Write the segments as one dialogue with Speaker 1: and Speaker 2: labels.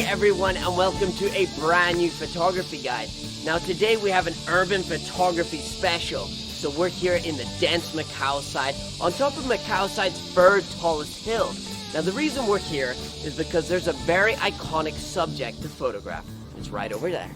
Speaker 1: everyone, and welcome to a brand new photography guide. Now today we have an urban photography special. So we're here in the dense Macau side, on top of Macau side's third tallest hill. Now the reason we're here is because there's a very iconic subject to photograph. It's right over there.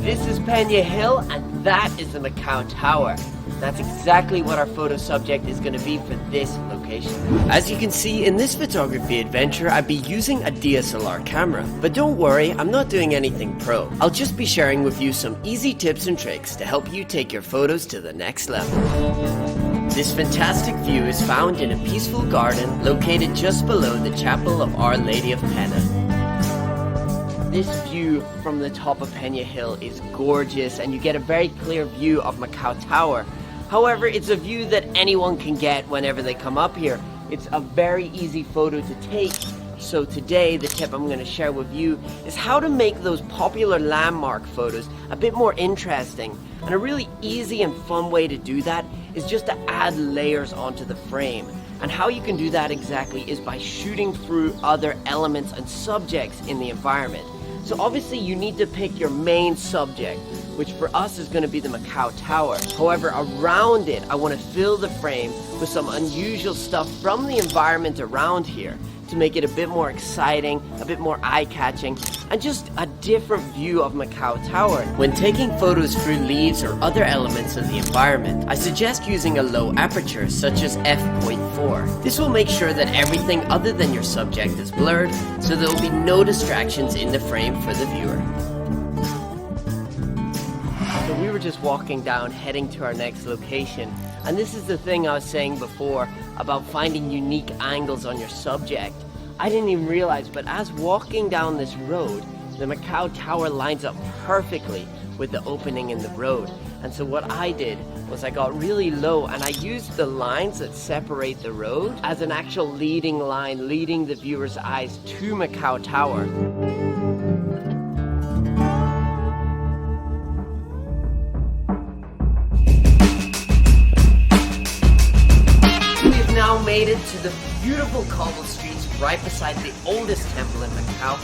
Speaker 1: This is Peña Hill, and that is the Macau Tower. That's exactly what our photo subject is going to be for this location. As you can see, in this photography adventure, I'd be using a DSLR camera. But don't worry, I'm not doing anything pro. I'll just be sharing with you some easy tips and tricks to help you take your photos to the next level. This fantastic view is found in a peaceful garden located just below the Chapel of Our Lady of Pena. This view from the top of Peña Hill is gorgeous, and you get a very clear view of Macau Tower. However, it's a view that anyone can get whenever they come up here. It's a very easy photo to take. So today, the tip I'm going to share with you is how to make those popular landmark photos a bit more interesting. And a really easy and fun way to do that is just to add layers onto the frame. And how you can do that exactly is by shooting through other elements and subjects in the environment. So obviously you need to pick your main subject, which for us is going to be the Macau Tower. However, around it, I want to fill the frame with some unusual stuff from the environment around here to make it a bit more exciting, a bit more eye-catching, and just a different view of Macau Tower. When taking photos through leaves or other elements of the environment, I suggest using a low aperture such as f.4. This will make sure that everything other than your subject is blurred, so there will be no distractions in the frame for the viewer. So we were just walking down, heading to our next location, and this is the thing I was saying before about finding unique angles on your subject. I didn't even realize, but as walking down this road, the Macau Tower lines up perfectly with the opening in the road. And so what I did was I got really low and I used the lines that separate the road as an actual leading line, leading the viewer's eyes to Macau Tower. Made it to the beautiful cobble streets right beside the oldest temple in Macau,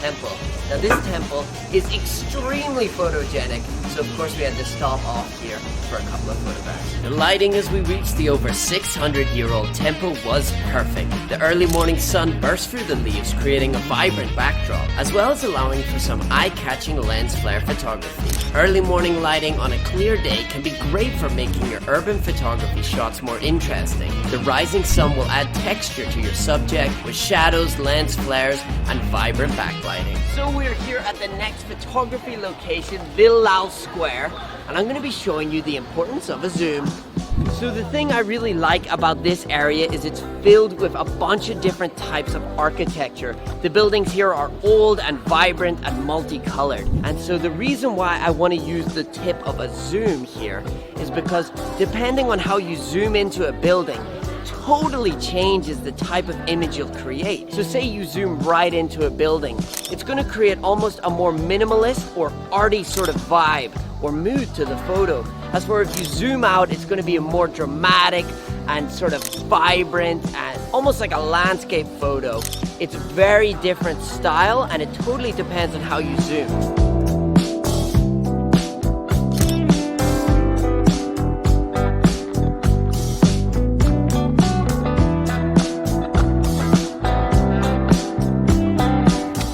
Speaker 1: Temple. Now this temple is extremely photogenic, so of course we had to stop off here for a couple of photographs. The lighting as we reached the over 600-year-old temple was perfect. The early morning sun burst through the leaves, creating a vibrant backdrop, as well as allowing for some eye-catching lens flare photography. Early morning lighting on a clear day can be great for making your urban photography shots more interesting. The rising sun will add texture to your subject with shadows, lens flares, and vibrant backlighting. So we're here at the next photography location, Rillau Square, and I'm going to be showing you the importance of a zoom. So the thing I really like about this area is it's filled with a bunch of different types of architecture. The buildings here are old and vibrant and multicolored. And so the reason why I want to use the tip of a zoom here is because depending on how you zoom into a building, totally changes the type of image you'll create. So say you zoom right into a building, it's going to create almost a more minimalist or arty sort of vibe or mood to the photo. As for if you zoom out, it's going to be a more dramatic and sort of vibrant and almost like a landscape photo. It's a very different style, and it totally depends on how you zoom.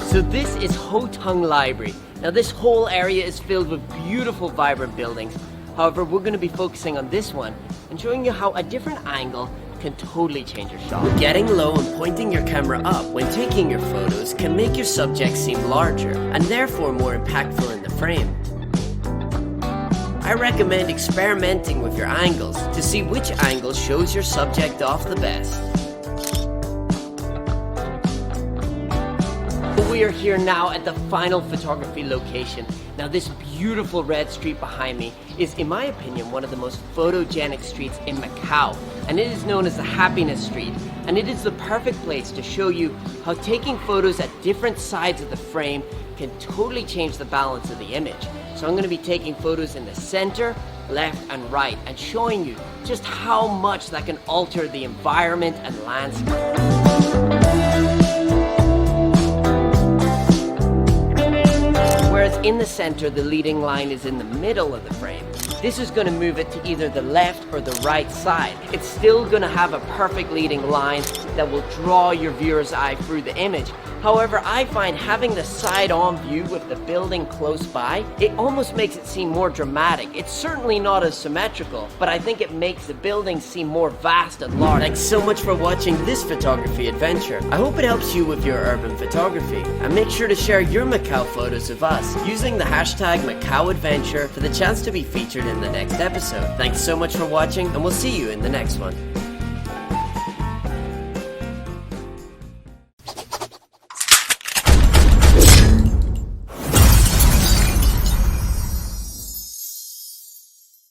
Speaker 1: So this is Ho Tung Library. Now this whole area is filled with beautiful, vibrant buildings. However, we're going to be focusing on this one and showing you how a different angle can totally change your shot. Getting low and pointing your camera up when taking your photos can make your subject seem larger and therefore more impactful in the frame. I recommend experimenting with your angles to see which angle shows your subject off the best. We are here now at the final photography location. Now this beautiful red street behind me is, in my opinion, one of the most photogenic streets in Macau, and it is known as the Happiness Street, and it is the perfect place to show you how taking photos at different sides of the frame can totally change the balance of the image. So I'm going to be taking photos in the center, left and right, and showing you just how much that can alter the environment and landscape. Whereas in the center, the leading line is in the middle of the frame. This is going to move it to either the left or the right side. It's still going to have a perfect leading line that will draw your viewer's eye through the image. However, I find having the side-on view with the building close by, it almost makes it seem more dramatic. It's certainly not as symmetrical, but I think it makes the building seem more vast and large. Thanks so much for watching this photography adventure. I hope it helps you with your urban photography. And make sure to share your Macau photos of us using the hashtag MacauAdventure for the chance to be featured in the next episode. Thanks so much for watching, and we'll see you in the next one.